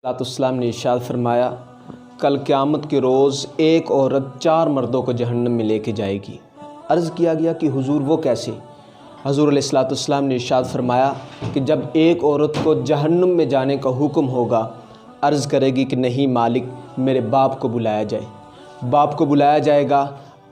अलैहिस्सलाम ने इरशाद फरमाया, कल क़यामत के रोज़ एक औरत 4 मर्दों को जहन्नम में लेके जाएगी। अर्ज़ किया गया कि हुजूर वो कैसे? हुजूर अलैहिस्सलाम ने इरशाद फरमाया कि जब एक औरत को जहन्नम में जाने का हुक्म होगा, अर्ज़ करेगी कि नहीं मालिक, मेरे बाप को बुलाया जाए। बाप को बुलाया जाएगा,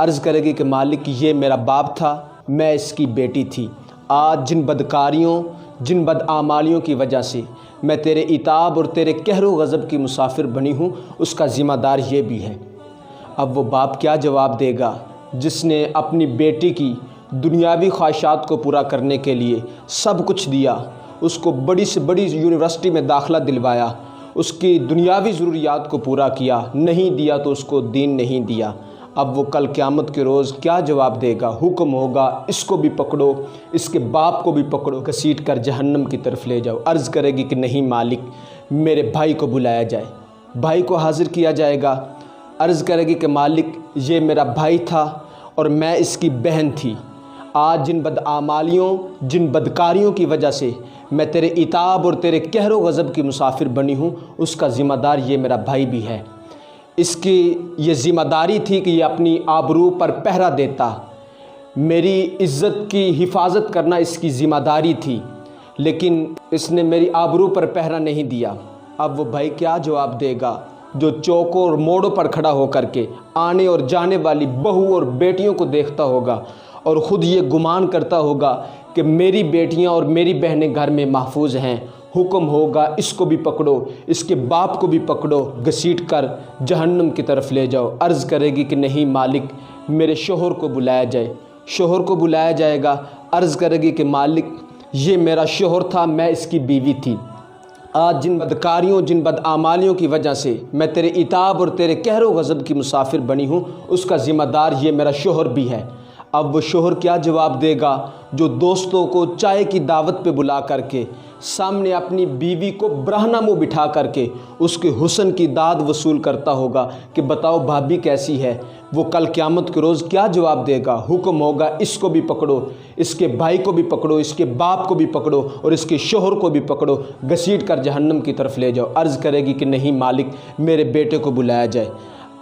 अर्ज़ करेगी कि मालिक ये मेरा बाप था, मैं इसकी बेटी थी। आज जिन बदकारियों, जिन बदआमालियों की वजह से मैं तेरे इताब और तेरे कहरो गज़ब की मुसाफिर बनी हूँ, उसका ज़िम्मेदार ये भी है। अब वो बाप क्या जवाब देगा जिसने अपनी बेटी की दुनियावी ख्वाहिशात को पूरा करने के लिए सब कुछ दिया, उसको बड़ी से बड़ी यूनिवर्सिटी में दाखिला दिलवाया, उसकी दुनियावी ज़रूरियात को पूरा किया, नहीं दिया तो उसको दीन नहीं दिया। अब वो कल क़यामत के रोज़ क्या जवाब देगा? हुक्म होगा, इसको भी पकड़ो, इसके बाप को भी पकड़ो, घसीट कर जहन्नम की तरफ ले जाओ। अर्ज़ करेगी कि नहीं मालिक, मेरे भाई को बुलाया जाए। भाई को हाज़िर किया जाएगा। अर्ज़ करेगी कि मालिक ये मेरा भाई था और मैं इसकी बहन थी। आज जिन बदआमालियों, जिन बदकारियों की वजह से मैं तेरे इताब और तेरे कहरो गज़ब की मुसाफिर बनी हूँ, उसका ज़िम्मेदार ये मेरा भाई भी है। इसकी ये ज़िम्मेदारी थी कि ये अपनी आबरू पर पहरा देता, मेरी इज़्ज़त की हिफाजत करना इसकी ज़िम्मेदारी थी, लेकिन इसने मेरी आबरू पर पहरा नहीं दिया। अब वो भाई क्या जवाब देगा जो चौकों और मोड़ों पर खड़ा होकर के आने और जाने वाली बहू और बेटियों को देखता होगा और ख़ुद ये गुमान करता होगा कि मेरी बेटियां और मेरी बहनें घर में महफूज हैं। हुक्म होगा, इसको भी पकड़ो, इसके बाप को भी पकड़ो, घसीट कर जहन्नम की तरफ ले जाओ। अर्ज़ करेगी कि नहीं मालिक, मेरे शोहर को बुलाया जाए। शोहर को बुलाया जाएगा। अर्ज़ करेगी कि मालिक ये मेरा शोहर था, मैं इसकी बीवी थी। आज जिन बदकारियों, जिन बदआमालियों की वजह से मैं तेरे इताब और तेरे कहरो गज़ब की मुसाफिर बनी हूँ, उसका ज़िम्मेदार ये मेरा शोहर भी है। अब वो शोहर क्या जवाब देगा जो दोस्तों को चाय की दावत पे बुला करके सामने अपनी बीवी को ब्राह्ना मुँह बिठा करके उसके हुस्न की दाद वसूल करता होगा कि बताओ भाभी कैसी है? वो कल क़यामत के रोज़ क्या जवाब देगा? हुक्म होगा, इसको भी पकड़ो, इसके भाई को भी पकड़ो, इसके बाप को भी पकड़ो और इसके शोहर को भी पकड़ो, घसीट कर जहन्नम की तरफ ले जाओ। अर्ज़ करेगी कि नहीं मालिक, मेरे बेटे को बुलाया जाए।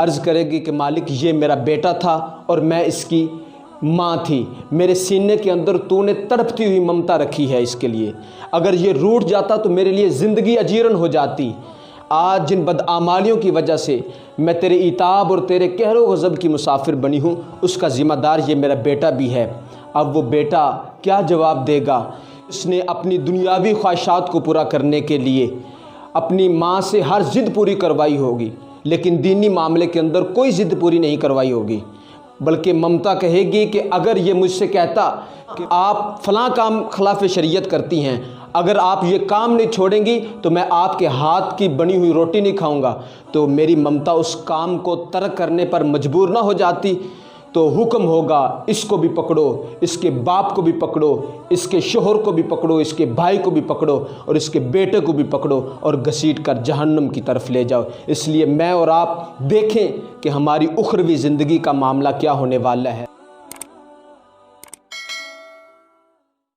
अर्ज़ करेगी कि मालिक ये मेरा बेटा था और मैं इसकी माँ थी। मेरे सीने के अंदर तूने तड़पती हुई ममता रखी है इसके लिए। अगर ये रूठ जाता तो मेरे लिए ज़िंदगी अजीरन हो जाती। आज जिन बदआमालियों की वजह से मैं तेरे इताब और तेरे कहरो गज़ब की मुसाफिर बनी हूँ, उसका ज़िम्मेदार ये मेरा बेटा भी है। अब वो बेटा क्या जवाब देगा? उसने अपनी दुनियावी ख्वाहिशात को पूरा करने के लिए अपनी माँ से हर ज़िद पूरी करवाई होगी, लेकिन दीनी मामले के अंदर कोई ज़िद पूरी नहीं करवाई होगी, बल्कि ममता कहेगी कि अगर ये मुझसे कहता कि आप फ़लाँ काम खिलाफ़ शरीयत करती हैं, अगर आप ये काम नहीं छोड़ेंगी तो मैं आपके हाथ की बनी हुई रोटी नहीं खाऊंगा, तो मेरी ममता उस काम को तर्क करने पर मजबूर ना हो जाती। तो हुक्म होगा, इसको भी पकड़ो, इसके बाप को भी पकड़ो, इसके शोहर को भी पकड़ो, इसके भाई को भी पकड़ो और इसके बेटे को भी पकड़ो और घसीट कर जहन्नम की तरफ ले जाओ। इसलिए मैं और आप देखें कि हमारी उखरवी ज़िंदगी का मामला क्या होने वाला है।